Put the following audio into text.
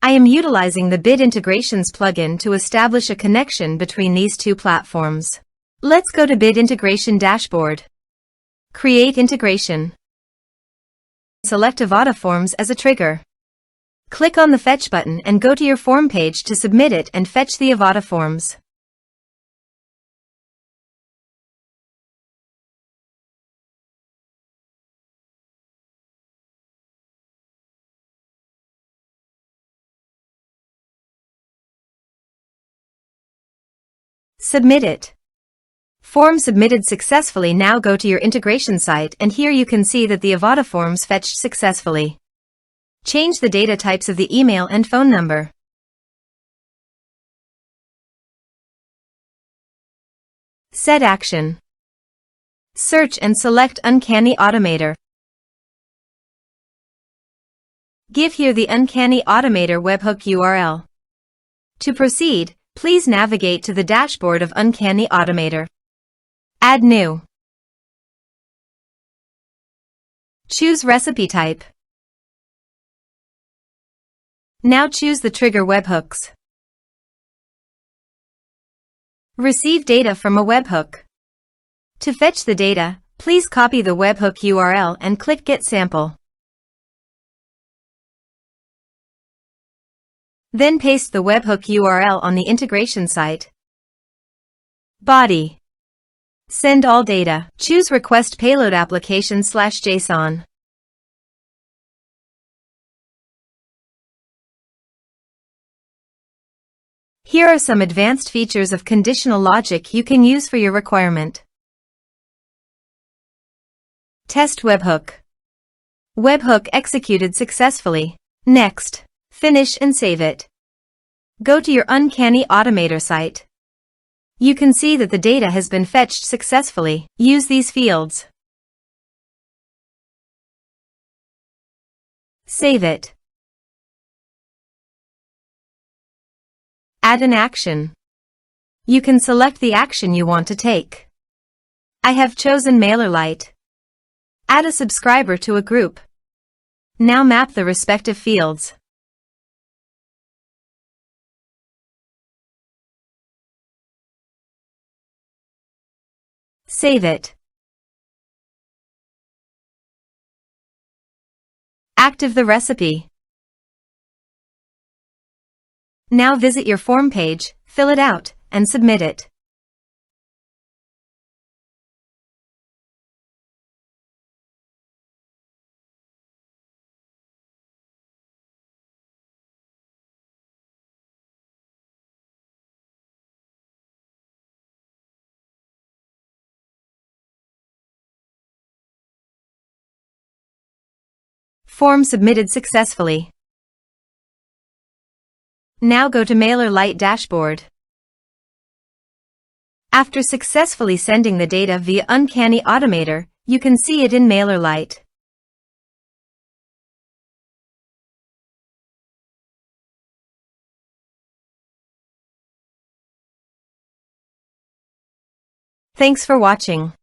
I am utilizing the Bit Integrations plugin to establish a connection between these two platforms. Let's go to Bit Integration Dashboard. Create integration. Select Avada Forms as a trigger. Click on the Fetch button and go to your form page to submit it and fetch the Avada Forms. Submit it. Form submitted successfully. Now go to your integration site and here you can see that the Avada Forms fetched successfully. Change the data types of the email and phone number. Set action. Search and select Uncanny Automator. Give here the Uncanny Automator webhook URL. To proceed, please navigate to the dashboard of Uncanny Automator. Add new. Choose recipe type. Now choose the trigger webhooks. Receive data from a webhook. To fetch the data, please copy the webhook URL and click Get Sample. Then paste the webhook URL on the integration site. Body. Send all data. Choose Request Payload Application/JSON. Here are some advanced features of conditional logic you can use for your requirement. Test webhook. Webhook executed successfully. Next. Finish and save it. Go to your Uncanny Automator site. You can see that the data has been fetched successfully. Use these fields. Save it. Add an action. You can select the action you want to take. I have chosen MailerLite. Add a subscriber to a group. Now map the respective fields. Save it. Active the recipe. Now visit your form page, fill it out, and submit it. Form submitted successfully. Now go to MailerLite dashboard. After successfully sending the data via Uncanny Automator, you can see it in MailerLite. Thanks for watching.